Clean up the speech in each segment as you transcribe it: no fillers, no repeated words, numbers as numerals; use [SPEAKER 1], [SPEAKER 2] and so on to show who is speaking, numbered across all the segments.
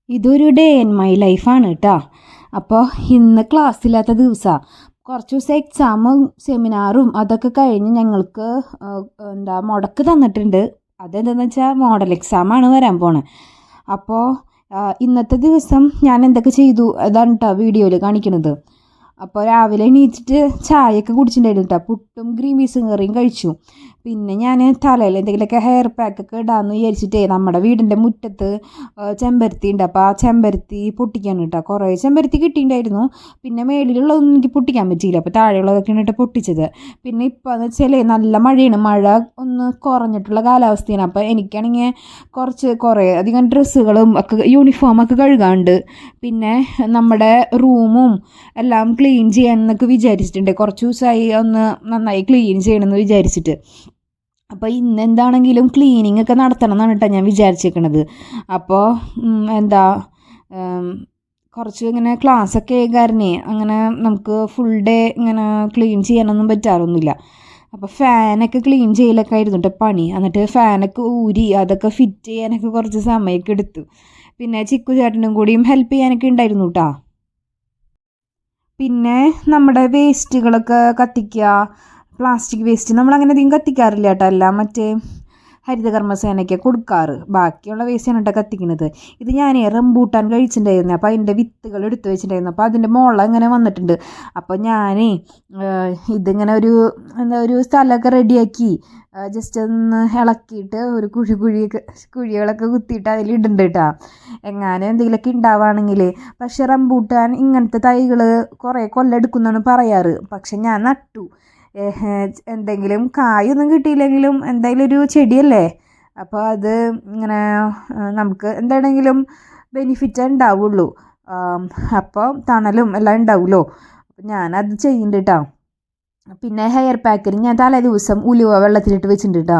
[SPEAKER 1] ഇതൊരു day in my ലൈഫാണ് കേട്ടോ. അപ്പോൾ ഇന്ന് ക്ലാസ്സില്ലാത്ത ദിവസമാണ്. കുറച്ച് ദിവസം എക്സാമും സെമിനാറും അതൊക്കെ കഴിഞ്ഞ് ഞങ്ങൾക്ക് മുടക്ക് തന്നിട്ടുണ്ട്. അതെന്താണെന്ന് വെച്ചാൽ മോഡൽ എക്സാമാണ് വരാൻ പോണത്. അപ്പോൾ ഇന്നത്തെ ദിവസം ഞാൻ എന്തൊക്കെ ചെയ്തു അതാണ് കേട്ടോ വീഡിയോയിൽ കാണിക്കുന്നത്. അപ്പോൾ രാവിലെ എണീച്ചിട്ട് ചായയൊക്കെ കുടിച്ചിട്ടുണ്ടായിരുന്നു കേട്ടോ. പുട്ടും ഗ്രീൻ പീസും കറിയും കഴിച്ചു. പിന്നെ ഞാൻ തലയിൽ എന്തെങ്കിലുമൊക്കെ ഹെയർ പാക്കൊക്കെ ഇടാമെന്ന് വിചാരിച്ചിട്ടേ നമ്മുടെ വീടിൻ്റെ മുറ്റത്ത് ചെമ്പരത്തി ഉണ്ട്. അപ്പോൾ ആ ചെമ്പരത്തി പൊട്ടിക്കാൻ കേട്ടോ. കുറേ ചെമ്പരത്തി കിട്ടിയിട്ടുണ്ടായിരുന്നു. പിന്നെ മേളിലുള്ളതൊന്നും എനിക്ക് പൊട്ടിക്കാൻ പറ്റിയില്ല. അപ്പോൾ താഴെയുള്ളതൊക്കെയാണ് കേട്ടോ പൊട്ടിച്ചത്. പിന്നെ ഇപ്പോൾ എന്ന് വെച്ചാൽ നല്ല മഴയാണ്. മഴ ഒന്ന് കുറഞ്ഞിട്ടുള്ള കാലാവസ്ഥയാണ്. അപ്പോൾ എനിക്കാണെങ്കിൽ കുറേ അധികം ഡ്രസ്സുകളും ഒക്കെ യൂണിഫോമൊക്കെ കഴുകാണ്ട്, പിന്നെ നമ്മുടെ റൂമും എല്ലാം ക്ലീൻ ചെയ്യാമെന്നൊക്കെ വിചാരിച്ചിട്ടുണ്ട്. കുറച്ച് ദിവസമായി ഒന്ന് നന്നായി ക്ലീൻ ചെയ്യണമെന്ന് വിചാരിച്ചിട്ട്. അപ്പോൾ ഇന്നെന്താണെങ്കിലും ക്ലീനിങ് ഒക്കെ നടത്തണം എന്നാണ് കേട്ടോ ഞാൻ വിചാരിച്ചേക്കണത്. അപ്പോൾ കുറച്ച് ഇങ്ങനെ ക്ലാസ്സൊക്കെ കാരണേ അങ്ങനെ നമുക്ക് ഫുൾ ഡേ ഇങ്ങനെ ക്ലീൻ ചെയ്യാനൊന്നും പറ്റാറൊന്നുമില്ല. അപ്പോൾ ഫാനൊക്കെ ക്ലീൻ ചെയ്യലൊക്കെ ആയിരുന്നു കേട്ടോ പണി. എന്നിട്ട് ഫാനൊക്കെ ഊരി അതൊക്കെ ഫിറ്റ് ചെയ്യാനൊക്കെ കുറച്ച് സമയമൊക്കെ എടുത്തു. പിന്നെ ചിക്കു ചേട്ടനും കൂടിയും ഹെൽപ്പ് ചെയ്യാനൊക്കെ ഉണ്ടായിരുന്നു കേട്ടോ. പിന്നെ നമ്മുടെ വേസ്റ്റുകളൊക്കെ കത്തിക്കുക, പ്ലാസ്റ്റിക് വേസ്റ്റ് നമ്മളങ്ങനെ അധികം കത്തിക്കാറില്ല കേട്ടോ. എല്ലാം മറ്റേ ഹരിതകർമ്മസേനയ്ക്ക് കൊടുക്കാറ്. ബാക്കിയുള്ള വേസ്റ്റാണ് കേട്ടോ കത്തിക്കുന്നത്. ഇത് ഞാൻ റംബൂട്ടാൻ കഴിച്ചിട്ടുണ്ടായിരുന്നു. അപ്പോൾ അതിൻ്റെ വിത്തുകൾ എടുത്ത് വെച്ചിട്ടുണ്ടായിരുന്നു. അപ്പോൾ അതിൻ്റെ മുള ഇങ്ങനെ വന്നിട്ടുണ്ട്. അപ്പോൾ ഞാൻ ഇതിങ്ങനെ ഒരു സ്ഥലമൊക്കെ റെഡിയാക്കി ജസ്റ്റ് ഒന്ന് ഇളക്കിയിട്ട് ഒരു കുഴികളൊക്കെ കുത്തിയിട്ട് അതിലിടുന്നുണ്ട് കേട്ടോ. എങ്ങാനും എന്തെങ്കിലുമൊക്കെ ഉണ്ടാവുകയാണെങ്കിൽ. പക്ഷേ റംബൂട്ടാൻ ഇങ്ങനത്തെ തൈകൾ കുറേ കൊല്ലം എടുക്കുമെന്നാണ് പറയാറ്. പക്ഷെ ഞാൻ നട്ടു. എന്തെങ്കിലും കായൊന്നും കിട്ടിയില്ലെങ്കിലും എന്തായാലും ഒരു ചെടിയല്ലേ, അപ്പോൾ അത് ഇങ്ങനെ നമുക്ക് എന്താണെങ്കിലും ബെനിഫിറ്റ് ഉണ്ടാവുള്ളൂ. അപ്പോൾ തണലും എല്ലാം ഉണ്ടാവുമല്ലോ. അപ്പോൾ ഞാനത് ചെയ്യുന്നുണ്ട് കേട്ടോ. പിന്നെ ഹെയർ പാക്കിന് ഞാൻ തലേ ദിവസം ഉലുവ വെള്ളത്തിലിട്ട് വെച്ചിട്ടുണ്ട് കേട്ടോ.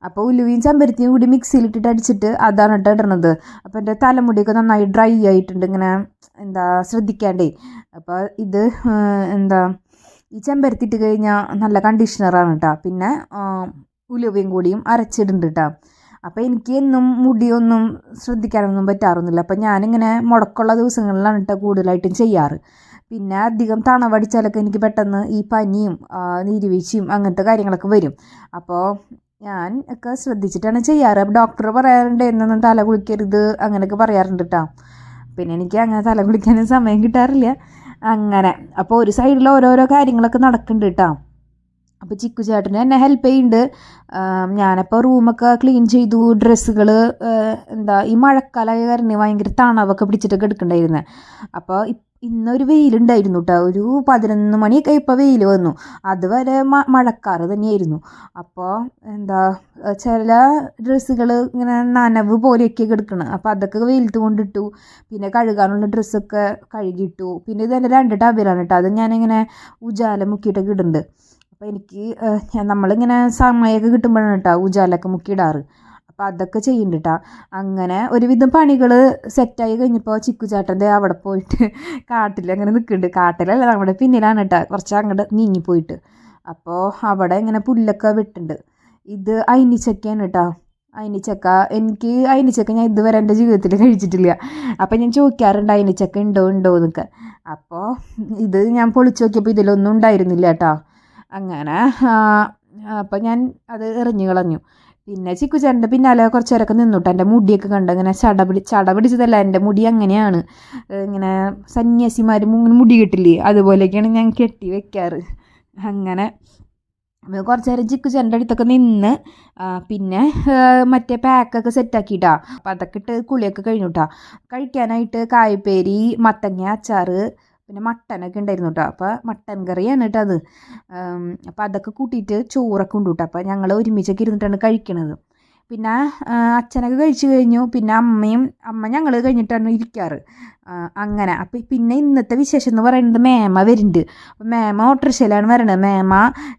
[SPEAKER 1] അപ്പോൾ ഉലുവയും ചെമ്പരത്തിയും കൂടി മിക്സിയിലിട്ടിട്ട് അടിച്ചിട്ട് അതാണ് കേട്ടോ ഇടണത്. അപ്പോൾ എൻ്റെ തലമുടിയൊക്കെ നന്നായി ഡ്രൈ ആയിട്ടുണ്ട്, ഇങ്ങനെ ശ്രദ്ധിക്കാണ്ടേ. അപ്പോൾ ഇത് ഈ ചെമ്പരത്തി ഇട്ട് കഴിഞ്ഞാൽ നല്ല കണ്ടീഷണറാണ് കേട്ടോ. പിന്നെ ഉലുവയും കൂടിയും അരച്ചിടുന്നുണ്ട് കേട്ടോ. അപ്പോൾ എനിക്ക് എന്നും മുടിയൊന്നും ശ്രദ്ധിക്കാനൊന്നും പറ്റാറൊന്നുമില്ല. അപ്പോൾ ഞാനിങ്ങനെ മുടക്കമുള്ള ദിവസങ്ങളിലാണ് കേട്ടോ കൂടുതലായിട്ടും ചെയ്യാറ്. പിന്നെ അധികം തണവടിച്ചാലൊക്കെ എനിക്ക് പെട്ടെന്ന് ഈ പനിയും നീരുവീഴ്ചയും അങ്ങനത്തെ കാര്യങ്ങളൊക്കെ വരും. അപ്പോൾ ഞാൻ ഒക്കെ ശ്രദ്ധിച്ചിട്ടാണ് ചെയ്യാറ്. ഡോക്ടർ പറയാറുണ്ട് എന്നൊന്നും തല കുളിക്കരുത് അങ്ങനെയൊക്കെ പറയാറുണ്ട് കേട്ടോ. പിന്നെ എനിക്ക് അങ്ങനെ തല കുളിക്കാനും സമയം കിട്ടാറില്ല അങ്ങനെ. അപ്പോൾ ഒരു സൈഡിൽ ഓരോരോ കാര്യങ്ങളൊക്കെ നടക്കുന്നുണ്ട് കേട്ടോ. അപ്പോൾ ചിക്കു ചേട്ടന് എന്നെ ഹെൽപ്പ് ചെയ്യുന്നുണ്ട്. ഞാനപ്പോൾ റൂമൊക്കെ ക്ലീൻ ചെയ്തു. ഡ്രസ്സുകൾ ഈ മഴക്കാലമായ കാരണം ഭയങ്കര തണവൊക്കെ പിടിച്ചിട്ടൊക്കെ എടുക്കണ്ടായിരുന്നത്. അപ്പോൾ ഇന്നൊരു വെയിലുണ്ടായിരുന്നു കേട്ടോ. ഒരു 11 മണിയൊക്കെ ഇപ്പോൾ വെയിൽ വന്നു. അതുവരെ മഴക്കാറ് തന്നെയായിരുന്നു. അപ്പോൾ ചില ഡ്രസ്സുകൾ ഇങ്ങനെ നനവ് പോലെയൊക്കെ എടുക്കണം. അപ്പോൾ അതൊക്കെ വെയിലത്ത് കൊണ്ടിട്ടു. പിന്നെ കഴുകാനുള്ള ഡ്രസ്സൊക്കെ കഴുകിയിട്ടു. പിന്നെ ഇതെൻ്റെ 2 ടബിലാണ് കേട്ടോ. അത് ഞാനിങ്ങനെ ഉജാല മുക്കിയിട്ടൊക്കെ ഇടുന്നുണ്ട്. അപ്പോൾ എനിക്ക് നമ്മളിങ്ങനെ സമയമൊക്കെ കിട്ടുമ്പോഴാണ് കേട്ടോ ഉജാലൊക്കെ മുക്കിയിടാറ്. അപ്പോൾ അതൊക്കെ ചെയ്യുന്നുണ്ട് കേട്ടോ. അങ്ങനെ ഒരുവിധം പണികൾ സെറ്റായി കഴിഞ്ഞപ്പോൾ ചിക്കു ചേട്ടൻ്റെ അവിടെ പോയിട്ട് കാട്ടിൽ അങ്ങനെ നിൽക്കുന്നുണ്ട്. കാട്ടിലല്ല, നമ്മുടെ പിന്നിലാണ് കേട്ടോ, കുറച്ച് അങ്ങോട്ട് നീങ്ങിപ്പോയിട്ട്. അപ്പോൾ അവിടെ ഇങ്ങനെ പുല്ലൊക്കെ വെട്ടുന്നുണ്ട്. ഇത് അയിനിച്ചക്കയാണ് കേട്ടോ. അയിനിച്ചക്ക ഞാൻ ഇതുവരെ എൻ്റെ ജീവിതത്തിൽ കഴിച്ചിട്ടില്ല. അപ്പോൾ ഞാൻ ചോദിക്കാറുണ്ട് അയിനിച്ചക്ക ഉണ്ടോ എന്നൊക്കെ. അപ്പോൾ ഇത് ഞാൻ പൊളിച്ച് നോക്കിയപ്പോൾ ഇതിലൊന്നും ഉണ്ടായിരുന്നില്ല കേട്ടോ. അങ്ങനെ അപ്പോൾ ഞാൻ അത് എറിഞ്ഞു കളഞ്ഞു. പിന്നെ ചിക്കു ചേട്ടൻ്റെ പിന്നാലെ കുറച്ച് നേരമൊക്കെ നിന്നുട്ടോ. എൻ്റെ മുടിയൊക്കെ കണ്ട് അങ്ങനെ ചട പിടിച്ചതല്ല, എൻ്റെ മുടി അങ്ങനെയാണ്. ഇങ്ങനെ സന്യാസിമാർ മുടി കെട്ടില്ലേ, അതുപോലെയൊക്കെയാണ് ഞാൻ കെട്ടി വെക്കാറ്. അങ്ങനെ കുറച്ച് നേരം ചിക്കു ചേട്ടൻ്റെ അടുത്തൊക്കെ നിന്ന് പിന്നെ മറ്റേ പാക്കൊക്കെ സെറ്റാക്കിയിട്ടാ. അപ്പം അതൊക്കെ ഇട്ട് കുളിയൊക്കെ കഴിഞ്ഞു കേട്ടോ. കഴിക്കാനായിട്ട് കായപ്പേരി, മത്തങ്ങ അച്ചാറ്, പിന്നെ മട്ടനൊക്കെ ഉണ്ടായിരുന്നു കേട്ടോ. അപ്പോൾ മട്ടൻ കറിയാണ് കേട്ടോ അത്. അപ്പോൾ അതൊക്കെ കൂട്ടിയിട്ട് ചോറൊക്കെ ഉണ്ട് കേട്ടോ. അപ്പോൾ ഞങ്ങൾ ഒരുമിച്ചൊക്കെ ഇരുന്നിട്ടാണ് കഴിക്കണത്. പിന്നെ അച്ഛനൊക്കെ കഴിച്ചു കഴിഞ്ഞു. പിന്നെ അമ്മ ഞങ്ങൾ കഴിഞ്ഞിട്ടാണ് ഇരിക്കാറ് അങ്ങനെ. അപ്പോൾ പിന്നെ ഇന്നത്തെ വിശേഷം എന്ന് പറയുന്നത് മേമ വരുന്നുണ്ട്. അപ്പോൾ മേമ ഓട്ടോറിക്ഷയിലാണ് വരണത്. മേമ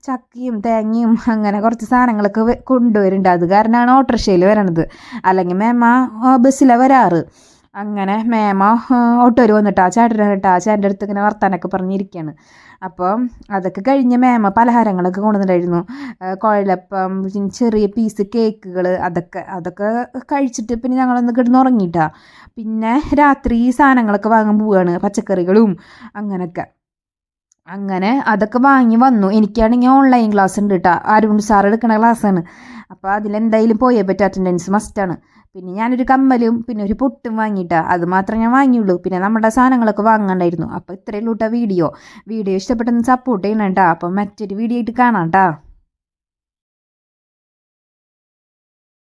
[SPEAKER 1] ചക്കയും തേങ്ങയും അങ്ങനെ കുറച്ച് സാധനങ്ങളൊക്കെ കൊണ്ടുവരുന്നുണ്ട്. അത് കാരണമാണ് ഓട്ടോറിക്ഷയിൽ വരണത്. അല്ലെങ്കിൽ മേമ ബസ്സിലാണ് വരാറ്. അങ്ങനെ മേമ ഓട്ടോര് വന്നിട്ടാ ചേട്ടൻ്റെ അടുത്ത് ഇങ്ങനെ വർത്താനൊക്കെ പറഞ്ഞിരിക്കുകയാണ്. അപ്പോൾ അതൊക്കെ കഴിഞ്ഞ് മേമ പലഹാരങ്ങളൊക്കെ കൊണ്ടുവന്നിട്ടുണ്ടായിരുന്നു. കുഴലപ്പം, ചെറിയ പീസ് കേക്കുകൾ, അതൊക്കെ കഴിച്ചിട്ട് പിന്നെ ഞങ്ങളൊന്ന് കിടന്ന് ഉറങ്ങിയിട്ടാ. പിന്നെ രാത്രി സാധനങ്ങളൊക്കെ വാങ്ങാൻ പോവുകയാണ്, പച്ചക്കറികളും അങ്ങനെയൊക്കെ. അങ്ങനെ അതൊക്കെ വാങ്ങി വന്നു. എനിക്കാണെങ്കിൽ ഓൺലൈൻ ക്ലാസ് ഉണ്ട് കേട്ടോ, അരുൺ സാർ എടുക്കുന്ന ക്ലാസ്സാണ്. അപ്പോൾ അതിലെന്തായാലും പോയേ പറ്റും, അറ്റൻഡൻസ് മസ്റ്റാണ്. പിന്നെ ഞാനൊരു കമ്മലും പിന്നെ ഒരു പൊട്ടും വാങ്ങിയിട്ടാ, അത് മാത്രമേ ഞാൻ വാങ്ങിയുള്ളൂ. പിന്നെ നമ്മുടെ സാധനങ്ങളൊക്കെ വാങ്ങാണ്ടായിരുന്നു. അപ്പോൾ ഇത്രയേ ഉള്ളൂ കേട്ടോ വീഡിയോ ഇഷ്ടപ്പെട്ടെന്ന് സപ്പോർട്ട് ചെയ്യണം കേട്ടോ. അപ്പം മറ്റൊരു വീഡിയോ ആയിട്ട് കാണാം കേട്ടോ.